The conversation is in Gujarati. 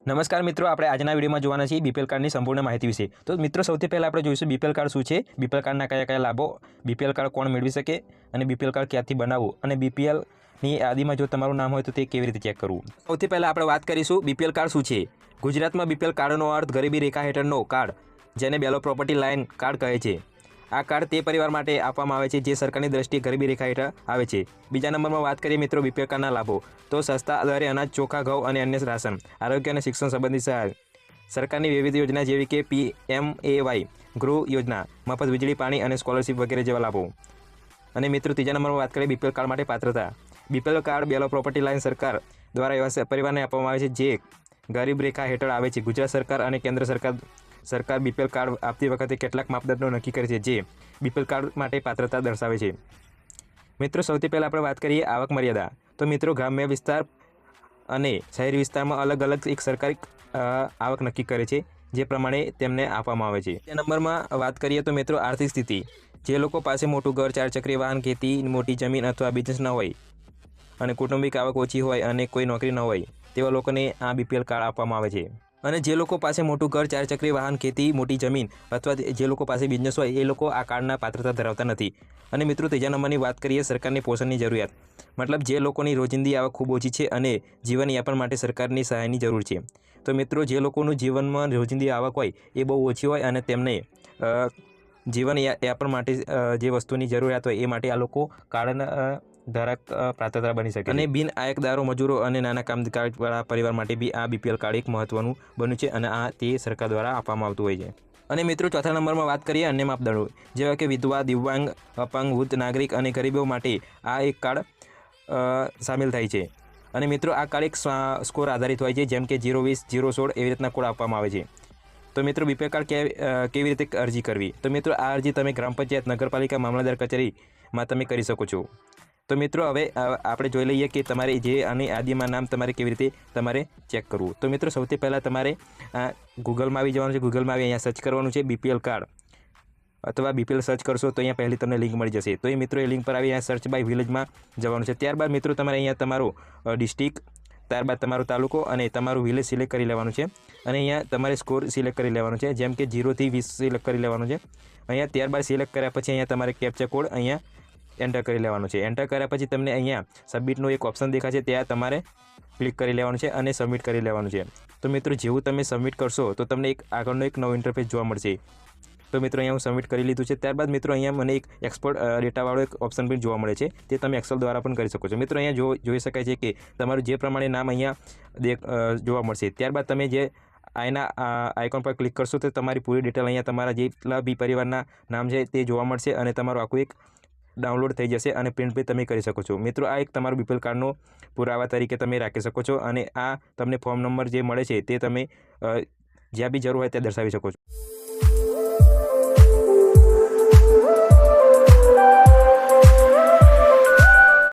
નમસ્કાર મિત્રો, આપણે આજના વિડીયોમાં જોવાના છીએ બીપીએલ કાર્ડની સંપૂર્ણ માહિતી વિશે। તો મિત્રો, સૌથી પહેલાં આપણે જોઈશું બીપીએલ કાર્ડ શું છે, બીપીએલ કાર્ડના કયા કયા લાભો, બીપીએલ કાર્ડ કોણ મેળવી શકે અને બીપીએલ કાર્ડ ક્યાંથી બનાવવું અને બીપીએલની યાદીમાં જો તમારું નામ હોય તો તે કેવી રીતે ચેક કરવું। સૌથી પહેલાં આપણે વાત કરીશું બીપીએલ કાર્ડ શું છે। ગુજરાતમાં બીપીએલ કાર્ડનો અર્થ ગરીબી રેખા હેઠળનો કાર્ડ, જેને બેલો પ્રોપર્ટી લાઇન કાર્ડ કહે છે। આ કાર્ડ તે પરિવાર માટે આપવામાં આવે છે જે સરકારની દ્રષ્ટિએ ગરીબી રેખા હેઠળ આવે છે। બીજા નંબરમાં વાત કરીએ મિત્રો બીપીએલ કાર્ડના લાભો, તો સસ્તા દરે અનાજ, ચોખા, ઘઉં અને અન્ય રાશન, આરોગ્ય અને શિક્ષણ સંબંધિત સહાય, સરકારની વિવિધ યોજના જેવી કે PMAY, ગૃહ યોજના, મફત વીજળી, પાણી અને સ્કોલરશિપ વગેરે જેવા લાભો। અને મિત્રો ત્રીજા નંબરમાં વાત કરીએ બીપીએલ કાર્ડ માટે પાત્રતા। BPL card below property line સરકાર દ્વારા એવા પરિવારને આપવામાં આવે છે જે ગરીબ રેખા હેઠળ આવે છે। ગુજરાત સરકાર અને કેન્દ્ર સરકાર બીપીએલ કાર્ડ આપતી વખતે કેટલાક માપદંડો નક્કી કરે છે જે બીપીએલ કાર્ડ માટે પાત્રતા દર્શાવે છે। મિત્રો સૌથી પહેલાં આપણે વાત કરીએ આવક મર્યાદા। તો મિત્રો ગ્રામ્ય વિસ્તાર અને શહેરી વિસ્તારમાં અલગ અલગ એક સરકારી આવક નક્કી કરે છે જે પ્રમાણે તેમને આપવામાં આવે છે। બીજા નંબરમાં વાત કરીએ તો મિત્રો આર્થિક સ્થિતિ, જે લોકો પાસે મોટું ઘર, 4 ચાકરી વાહન, ખેતી, મોટી જમીન અથવા બિઝનેસ ન હોય અને કૌટુંબિક આવક ઓછી હોય અને કોઈ નોકરી ન હોય તેવા લોકોને આ બીપીએલ કાર્ડ આપવામાં આવે છે। અને જે લોકો પાસે મોટું ઘર, 4 ચાકરી વાહન, ખેતી, મોટી જમીન અથવા જે લોકો પાસે બિઝનેસ હોય એ લોકો આ કાર્ડના પાત્રતા ધરાવતા નથી। અને મિત્રો ત્રીજા નંબરની વાત કરીએ સરકારની પોષણની જરૂરિયાત, મતલબ જે લોકોની રોજિંદી આવક ખૂબ ઓછી છે અને જીવનયાપન માટે સરકારની સહાયની જરૂર છે। તો મિત્રો જે લોકોનું જીવનમાં રોજિંદી આવક હોય એ બહુ ઓછી હોય અને તેમને જીવનયાપન માટે જે વસ્તુની જરૂરિયાત હોય એ માટે આ લોકો કાર્ડના ધારક પાત્રતા બની શકે। અને બિન આયકદારો, મજૂરો અને નાના કામકાજવાળા પરિવાર માટે બી આ બીપીએલ કાર્ડ એક મહત્વનું બન્યું છે અને આ તે સરકાર દ્વારા આપવામાં આવતું હોય છે। અને મિત્રો ચોથા નંબરમાં વાત કરીએ અન્ય માપદંડો, જેવા કે વિધવા, દિવ્યાંગ, અપંગ, વૃદ્ધ નાગરિક અને ગરીબો માટે આ એક કાર્ડ સામેલ થાય છે। અને મિત્રો આ કાર્ડ એક સ્કોર આધારિત હોય છે, જેમ કે 0-20, 0-16 એવી રીતના કોડ આપવામાં આવે છે। તો મિત્રો બીપીએલ કાર્ડ કેવી રીતે અરજી કરવી, તો મિત્રો આ અરજી તમે ગ્રામ પંચાયત, નગરપાલિકા, મામલતદાર કચેરીમાં તમે કરી શકો છો। તો મિત્રો હવે આપણે જોઈ લઈએ કે તમારે જે આની યાદીમાં નામ તમારે કેવી રીતે તમારે ચેક કરવું। તો મિત્રો સૌથી પહેલાં તમારે ગૂગલમાં આવી જવાનું છે। ગૂગલમાં આવી અહીંયા સર્ચ કરવાનું છે બીપીએલ કાર્ડ, અથવા બીપીએલ સર્ચ કરશો તો અહીંયા પહેલી તમને લિંક મળી જશે। તો એ મિત્રો એ લિંક પર આવી અહીંયા સર્ચ બાય વિલેજમાં જવાનું છે। ત્યારબાદ મિત્રો તમારે અહીંયા તમારો ડિસ્ટ્રિક્ટ, ત્યારબાદ તમારો તાલુકો અને તમારું વિલેજ સિલેક્ટ કરી લેવાનું છે। અને અહીંયા તમારે સ્કોર સિલેક્ટ કરી લેવાનું છે, જેમ કે 0 થી 20 સિલેક્ટ કરી લેવાનું છે અહીંયા। ત્યારબાદ સિલેક્ટ કર્યા પછી અહીંયા તમારે કેપ્ચા કોડ અહીંયા એન્ટર કરી લેવાનું છે। એન્ટર કર્યા પછી તમને અહીંયા સબમિટનું એક ઓપ્શન દેખાશે, ત્યાં તમારે ક્લિક કરી લેવાનું છે અને સબમિટ કરી લેવાનું છે। તો મિત્રો જેવું તમે સબમિટ કરશો તો તમને એક આગળનો એક નવો ઇન્ટરફેસ જોવા મળશે। તો મિત્રો અહીંયા હું સબમિટ કરી લીધું છે। ત્યારબાદ મિત્રો અહીંયા મને એક એક્સપોર્ટ ડેટાવાળો એક ઓપ્શન પણ જોવા મળે છે, તે તમે એક્સેલ દ્વારા પણ કરી શકો છો। મિત્રો અહીંયા જોઈ શકાય છે કે તમારું જે પ્રમાણે નામ અહીંયા જોવા મળશે। ત્યારબાદ તમે જે આના આઇકોન પર ક્લિક કરશો તો તમારી પૂરી ડિટેલ અહીંયા તમારા જેટલા બી પરિવારના નામ છે તે જોવા મળશે અને તમારું આખું એક ડાઉનલોડ થઈ જશે અને પ્રિન્ટ બી તમે કરી શકો છો। મિત્રો આ એક તમારું બીપીએલ કાર્ડનો પુરાવા તરીકે તમે રાખી શકો છો અને આ તમને ફોર્મ નંબર જે મળે છે તે તમે જ્યાં બી જરૂર હોય ત્યાં દર્શાવી શકો છો।